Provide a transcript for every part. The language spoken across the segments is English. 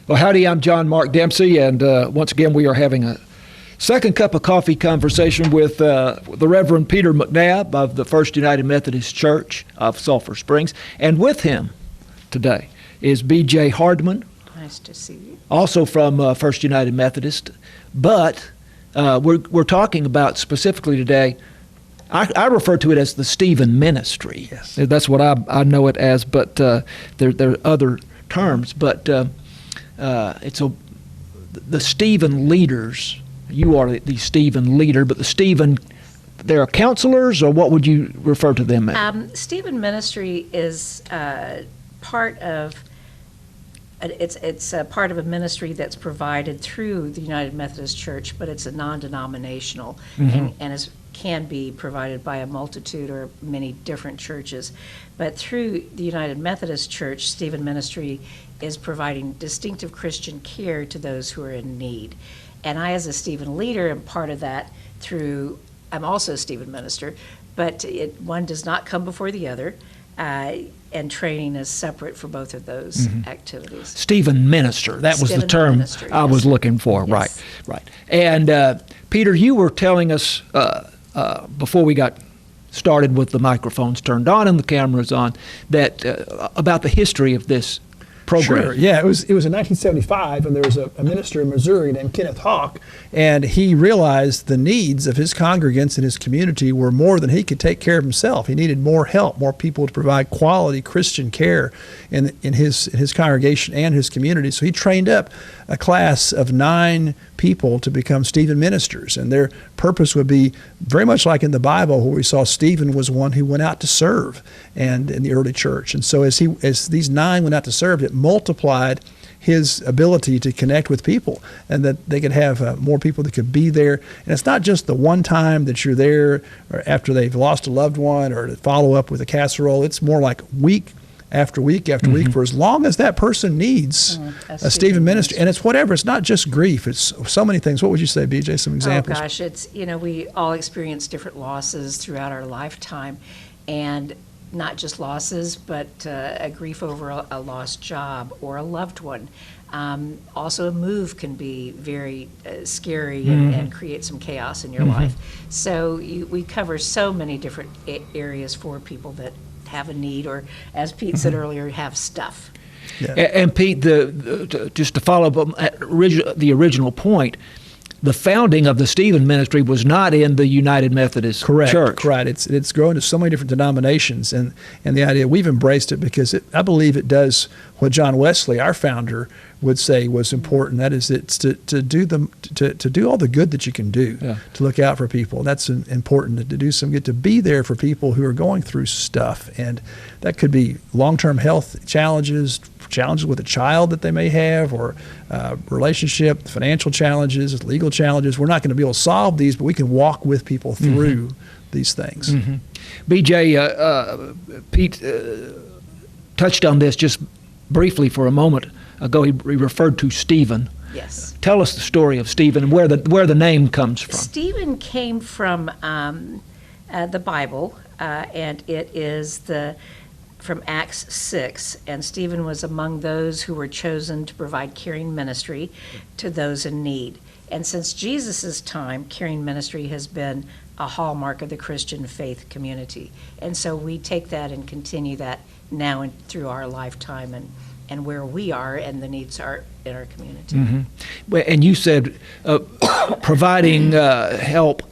Well, howdy, I'm John Mark Dempsey, and once again we are having a second cup of coffee conversation with the Reverend Peter McNabb of the First United Methodist Church of Sulphur Springs. And with him today is BJ Hardman. Nice to see you. Also from First United Methodist. But we're talking about specifically today, I refer to it as the Stephen Ministry. Yes. That's what I know it as, but there are other terms. But the Stephen leaders. You are the Stephen leader, but the Stephen, they're counselors, or what would you refer to them as? Stephen Ministry is part of. It's a part of a ministry that's provided through the United Methodist Church, but it's a non-denominational, and can be provided by a multitude or many different churches. But through the United Methodist Church, Stephen Ministry is providing distinctive Christian care to those who are in need. And I, as a Stephen leader, am part of that through, I'm also a Stephen minister, but one does not come before the other, and training is separate for both of those activities. Stephen minister, that was the term ministry, I was looking for. Yes. Right. And Peter, you were telling us before we got started with the microphones turned on and the cameras on, that about the history of this program. Sure. Yeah, it was in 1975, and there was a minister in Missouri named Kenneth Hawk, and he realized the needs of his congregants and his community were more than he could take care of himself. He needed more help, more people to provide quality Christian care in his congregation and his community. So he trained up a class of 9 people to become Stephen ministers, and their purpose would be very much like in the Bible, where we saw Stephen was one who went out to serve, and in the early church. And so as these 9 went out to serve, it multiplied his ability to connect with people, and that they could have more people that could be there. And it's not just the one time that you're there, or after they've lost a loved one, or to follow up with a casserole. It's more like week after week after week, for as long as that person needs a Stephen ministry. And it's whatever. It's not just grief. It's so many things. What would you say, BJ? Some examples? Oh, gosh. It's, we all experience different losses throughout our lifetime. And not just losses, but a grief over a lost job or a loved one. Also, a move can be very scary and create some chaos in your life. So we cover so many different areas for people that have a need, or as Pete said earlier, have stuff. Yeah. And Pete, just to follow up on the original point, the founding of the Stephen Ministry was not in the United Methodist Church. Correct. It's grown to so many different denominations, and the idea, we've embraced it because I believe it does what John Wesley, our founder, would say was important. That is, it's to do all the good that you can do, to look out for people. That's important, to do some good, to be there for people who are going through stuff, and that could be long-term health challenges with a child that they may have, or relationship, financial challenges, legal challenges. We're not going to be able to solve these, but we can walk with people through these things. BJ, Pete touched on this just briefly for a moment ago. He referred to Stephen. Yes. Tell us the story of Stephen and where the name comes from. Stephen came from the Bible, and it is from Acts 6, and Stephen was among those who were chosen to provide caring ministry to those in need. And since Jesus' time, caring ministry has been a hallmark of the Christian faith community. And so we take that and continue that now and through our lifetime, and where we are and the needs are in our community. And you said providing help,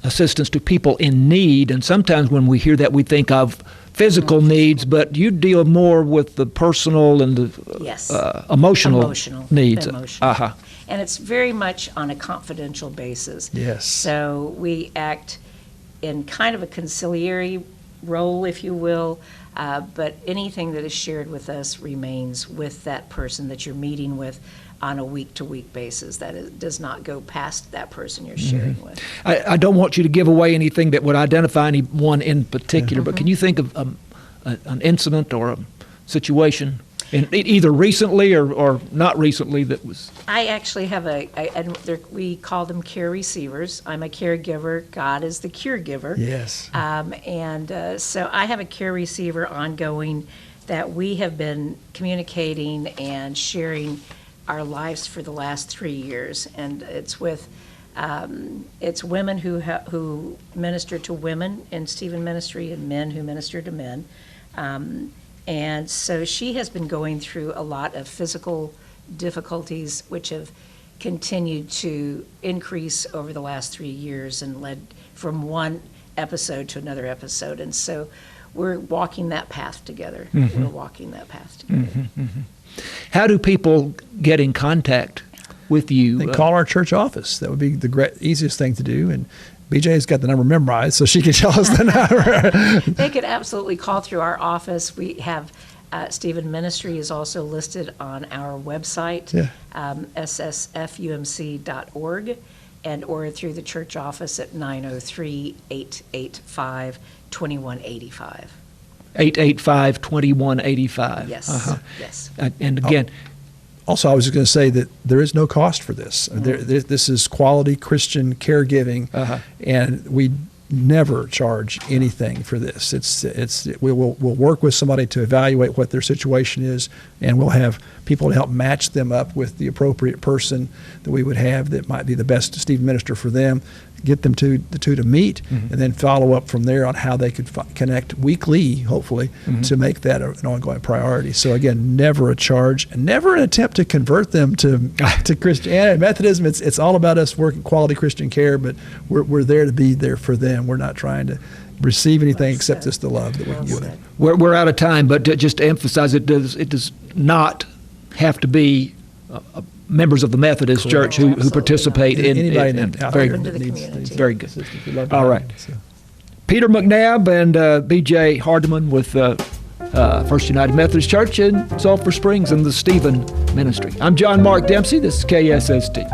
assistance to people in need, and sometimes when we hear that we think of physical needs, but you deal more with the personal and the emotional needs. And it's very much on a confidential basis. Yes. So we act in kind of a conciliary role, if you will, But anything that is shared with us remains with that person that you're meeting with on a week-to-week basis. Does not go past that person you're sharing with. I don't want you to give away anything that would identify anyone in particular, but can you think of an incident or a situation, either recently or not recently, that was... I actually have we call them care receivers. I'm a caregiver. God is the cure giver. Yes. So I have a care receiver ongoing that we have been communicating and sharing our lives for the last 3 years, and it's with it's women who minister to women in Stephen ministry and men who minister to men, and so she has been going through a lot of physical difficulties which have continued to increase over the last 3 years and led from one episode to another episode, and so we're walking that path together. We're walking that path together. How do people get in contact with you? They call our church office. That would be the easiest thing to do. And BJ's got the number memorized, so she can tell us the number. They could absolutely call through our office. We have Stephen Ministry is also listed on our website, ssfumc.org, or through the church office at 903-885-2185. 885-2185. Yes, yes. And again... Also, I was just going to say that there is no cost for this. This is quality Christian caregiving, and we never charge anything for this. We'll work with somebody to evaluate what their situation is, and we'll have people to help match them up with the appropriate person that we would have that might be the best Stephen minister for them. Get them the two to meet, and then follow up from there on how they could connect weekly, hopefully, to make that an ongoing priority. So again, never a charge, and never an attempt to convert them to Christianity, Methodism. It's all about us working quality Christian care, but we're there to be there for them. We're not trying to receive anything except just the love that we can give them. We're out of time, but just to emphasize, it does not have to be members of the Methodist Church who participate in anybody very Open to the community. Very good. All right. Peter McNabb and BJ Hardman with First United Methodist Church in Sulphur Springs and the Stephen Ministry. I'm John Mark Dempsey. This is KSST.